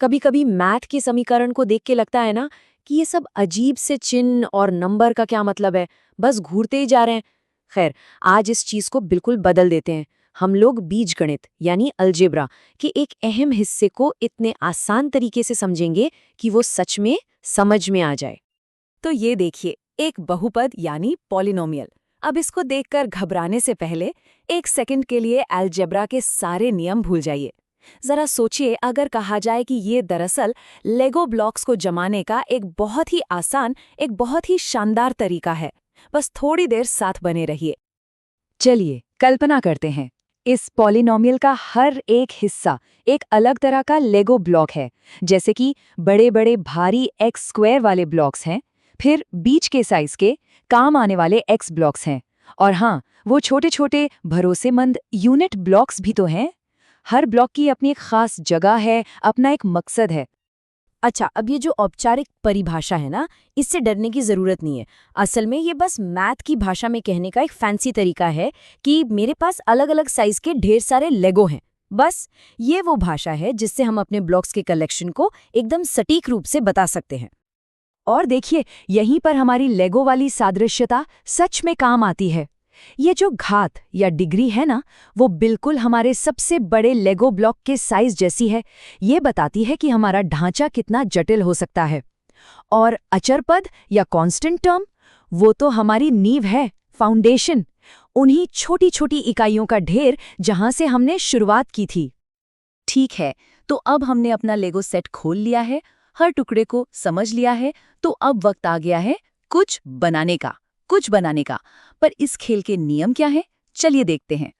कभी कभी मैथ के समीकरण को देख के लगता है ना कि ये सब अजीब से चिन्ह और नंबर का क्या मतलब है, बस घूरते ही जा रहे हैं। खैर, आज इस चीज को बिल्कुल बदल देते हैं। हम लोग बीजगणित यानी अलजेब्रा के एक अहम हिस्से को इतने आसान तरीके से समझेंगे कि वो सच में समझ में आ जाए। तो ये देखिए, एक बहुपद यानी पॉलिनोमियल। अब इसको देखकर घबराने से पहले एक सेकंड के लिए अलजेब्रा के सारे नियम भूल जाइए। जरा सोचिए, अगर कहा जाए कि ये दरअसल लेगो ब्लॉक्स को जमाने का एक बहुत ही आसान, एक बहुत ही शानदार तरीका है। बस थोड़ी देर साथ बने रहिए। चलिए कल्पना करते हैं, इस पॉलिनोमियल का हर एक हिस्सा एक अलग तरह का लेगो ब्लॉक है। जैसे कि बड़े बड़े भारी एक्स स्क्वायर वाले ब्लॉक्स हैं, फिर बीच के साइज के काम आने वाले एक्स ब्लॉक्स हैं, और हाँ, वो छोटे छोटे भरोसेमंद यूनिट ब्लॉक्स भी तो हैं। हर ब्लॉक की अपनी एक खास जगह है, अपना एक मकसद है। अच्छा, अब ये जो औपचारिक परिभाषा है ना, इससे डरने की जरूरत नहीं है। असल में ये बस मैथ की भाषा में कहने का एक फैंसी तरीका है कि मेरे पास अलग अलग साइज के ढेर सारे लेगो हैं। बस ये वो भाषा है जिससे हम अपने ब्लॉक्स के कलेक्शन को एकदम सटीक रूप से बता सकते हैं। और देखिए, यहीं पर हमारी लेगो वाली सादृश्यता सच में काम आती है। ये जो घात या डिग्री है ना, वो बिल्कुल हमारे सबसे बड़े लेगो ब्लॉक के साइज जैसी है। ये बताती है कि हमारा ढांचा कितना जटिल हो सकता है। और अचर पद या कांस्टेंट टर्म, वो तो हमारी नींव है, फाउंडेशन, उन्हीं छोटी छोटी इकाइयों का ढेर जहां से हमने शुरुआत की थी। ठीक है, तो अब हमने अपना लेगो सेट खोल लिया है, हर टुकड़े को समझ लिया है। तो अब वक्त आ गया है कुछ बनाने का। पर इस खेल के नियम क्या है, चलिए देखते हैं।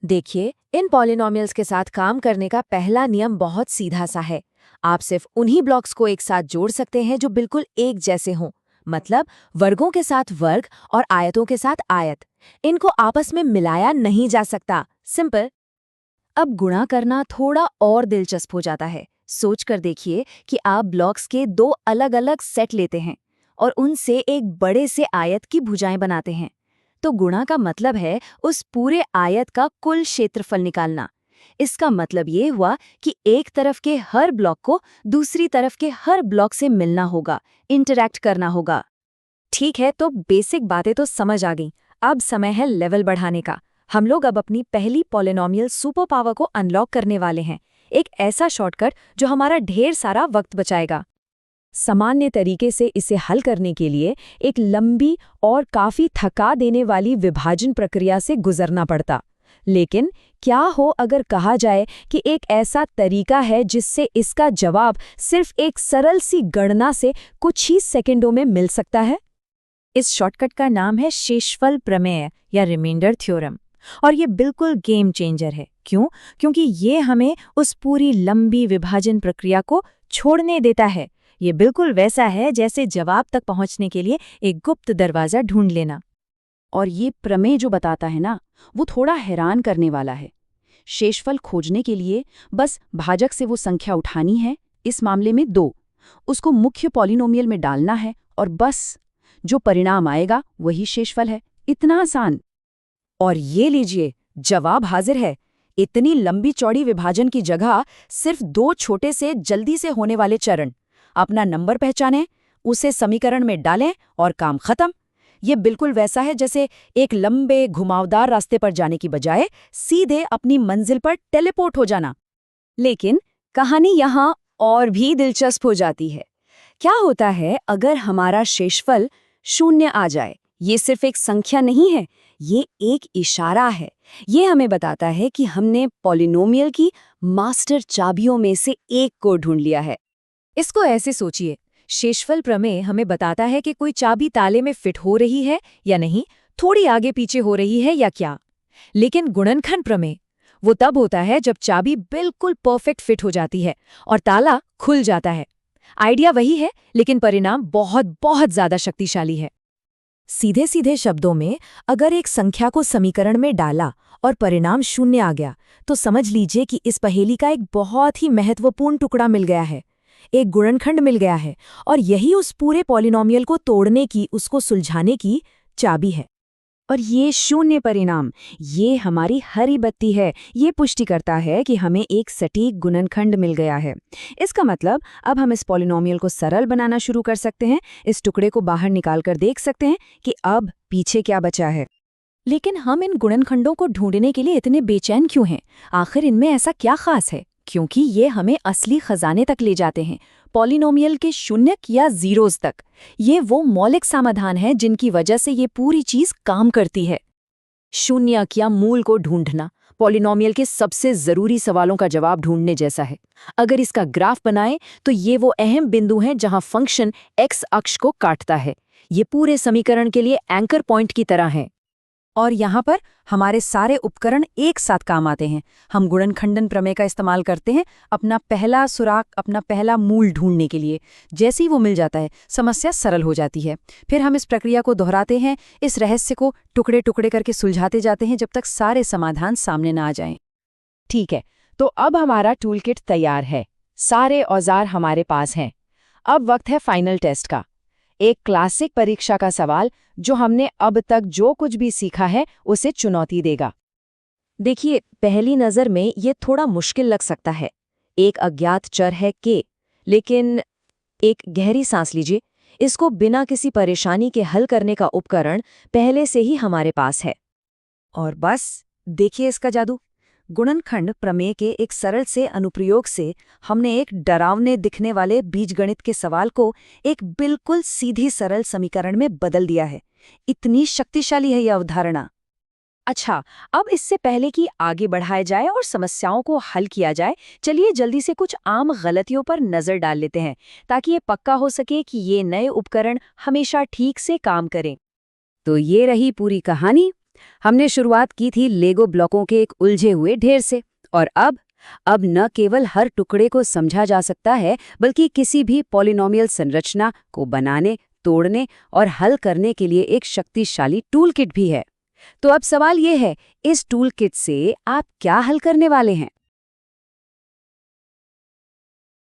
देखिए, इन पॉलिनोमियल्स के साथ काम करने का पहला नियम बहुत सीधा सा है। आप सिर्फ उन्हीं ब्लॉक्स को एक साथ जोड़ सकते हैं जो बिल्कुल एक जैसे हों। मतलब वर्गों के साथ वर्ग और आयतों के साथ आयत। इनको आपस में मिलाया नहीं जा सकता। सिंपल। अब गुणा करना थोड़ा और दिलचस्प हो जाता है। सोच कर देखिए कि आप ब्लॉक्स के दो अलग अलग सेट लेते हैं और उनसे एक बड़े से आयत की भुजाएं बनाते हैं। तो गुणा का मतलब है उस पूरे आयत का कुल क्षेत्रफल निकालना। इसका मतलब ये हुआ कि एक तरफ के हर ब्लॉक को दूसरी तरफ के हर ब्लॉक से मिलना होगा, इंटरैक्ट करना होगा। ठीक है, तो बेसिक बातें तो समझ आ गई। अब समय है लेवल बढ़ाने का। हम लोग अब अपनी पहली पॉलिनोमियल सुपर पावर को अनलॉक करने वाले हैं। एक ऐसा शॉर्टकट जो हमारा ढेर सारा वक्त बचाएगा। सामान्य तरीके से इसे हल करने के लिए एक लंबी और काफी थका देने वाली विभाजन प्रक्रिया से गुजरना पड़ता। लेकिन क्या हो अगर कहा जाए कि एक ऐसा तरीका है जिससे इसका जवाब सिर्फ एक सरल सी गणना से कुछ ही सेकंडों में मिल सकता है? इस शॉर्टकट का नाम है शेषफल प्रमेय या रिमाइंडर थ्योरम। और ये बिल्कुल गेम चेंजर है। क्यों? क्योंकि ये हमें उस पूरी लंबी विभाजन प्रक्रिया को छोड़ने देता है। ये बिल्कुल वैसा है जैसे जवाब तक पहुंचने के लिए एक गुप्त दरवाजा ढूंढ लेना। और ये प्रमेय जो बताता है ना, वो थोड़ा हैरान करने वाला है। शेषफल खोजने के लिए बस भाजक से वो संख्या उठानी है, इस मामले में 2, उसको मुख्य पॉलिनोमियल में डालना है और बस जो परिणाम आएगा वही शेषफल है। इतना आसान। और ये लीजिए, जवाब हाजिर है। इतनी लंबी चौड़ी विभाजन की जगह सिर्फ 2 छोटे से जल्दी से होने वाले चरण। अपना नंबर पहचानें, उसे समीकरण में डालें और काम खत्म। ये बिल्कुल वैसा है जैसे एक लंबे घुमावदार रास्ते पर जाने की बजाय सीधे अपनी मंजिल पर टेलीपोर्ट हो जाना। लेकिन कहानी यहाँ और भी दिलचस्प हो जाती है। क्या होता है अगर हमारा शेषफल 0 आ जाए? ये सिर्फ एक संख्या नहीं है, ये एक इशारा है। ये हमें बताता है कि हमने पॉलिनोमियल की मास्टर चाबियों में से एक को ढूंढ लिया है। इसको ऐसे सोचिए, शेषफल प्रमेय हमें बताता है कि कोई चाबी ताले में फिट हो रही है या नहीं, थोड़ी आगे पीछे हो रही है या क्या। लेकिन गुणनखंड प्रमेय वो तब होता है जब चाबी बिल्कुल परफेक्ट फिट हो जाती है और ताला खुल जाता है। आइडिया वही है, लेकिन परिणाम बहुत बहुत ज्यादा शक्तिशाली है। सीधे सीधे शब्दों में, अगर एक संख्या को समीकरण में डाला और परिणाम 0 आ गया, तो समझ लीजिए कि इस पहेली का एक बहुत ही महत्वपूर्ण टुकड़ा मिल गया है। एक गुणनखंड मिल गया है और यही उस पूरे पॉलिनोमियल को तोड़ने की, उसको सुलझाने की चाबी है। और ये शून्य परिणाम, ये हमारी हरी बत्ती है। ये पुष्टि करता है कि हमें एक सटीक गुणनखंड मिल गया है। इसका मतलब अब हम इस पॉलिनोमियल को सरल बनाना शुरू कर सकते हैं, इस टुकड़े को बाहर निकालकर देख सकते हैं कि अब पीछे क्या बचा है। लेकिन हम इन गुणनखंडों को ढूंढने के लिए इतने बेचैन क्यों हैं? आखिर इनमें ऐसा क्या खास है? क्योंकि ये हमें असली खजाने तक ले जाते हैं, पॉलिनोमियल के शून्यक या जीरोज तक। ये वो मौलिक समाधान है जिनकी वजह से ये पूरी चीज काम करती है। शून्यक या मूल को ढूंढना पॉलिनोमियल के सबसे जरूरी सवालों का जवाब ढूंढने जैसा है। अगर इसका ग्राफ बनाएं तो ये वो अहम बिंदु हैं जहां फंक्शन एक्स अक्ष को काटता है। ये पूरे समीकरण के लिए एंकर पॉइंट की तरह है। और यहाँ पर हमारे सारे उपकरण एक साथ काम आते हैं। हम गुणनखंडन प्रमेय का इस्तेमाल करते हैं अपना पहला सुराग, अपना पहला मूल ढूंढने के लिए। जैसे ही वो मिल जाता है, समस्या सरल हो जाती है। फिर हम इस प्रक्रिया को दोहराते हैं, इस रहस्य को टुकड़े टुकड़े करके सुलझाते जाते हैं जब तक सारे समाधान सामने ना आ जाएं। ठीक है, तो अब हमारा टूलकिट तैयार है, सारे औजार हमारे पास हैं। अब वक्त है फाइनल टेस्ट का। एक क्लासिक परीक्षा का सवाल जो हमने अब तक जो कुछ भी सीखा है उसे चुनौती देगा। देखिए, पहली नज़र में ये थोड़ा मुश्किल लग सकता है। एक अज्ञात चर है के, लेकिन एक गहरी सांस लीजिए। इसको बिना किसी परेशानी के हल करने का उपकरण पहले से ही हमारे पास है। और बस देखिए इसका जादू। गुणनखंड प्रमेय के एक सरल से अनुप्रयोग से हमने एक डरावने दिखने वाले बीजगणित के सवाल को एक बिल्कुल सीधी सरल समीकरण में बदल दिया है। इतनी शक्तिशाली है यह अवधारणा। अच्छा, अब इससे पहले कि आगे बढ़ाया जाए और समस्याओं को हल किया जाए, चलिए जल्दी से कुछ आम गलतियों पर नज़र डाल लेते हैं ताकि ये पक्का हो सके कि ये नए उपकरण हमेशा ठीक से काम करें। तो ये रही पूरी कहानी। हमने शुरुआत की थी लेगो ब्लॉकों के एक उलझे हुए ढेर से, और अब न केवल हर टुकड़े को समझा जा सकता है, बल्कि किसी भी पॉलिनोमियल संरचना को बनाने, तोड़ने और हल करने के लिए एक शक्तिशाली टूल किट भी है। तो अब सवाल ये है, इस टूल किट से आप क्या हल करने वाले हैं?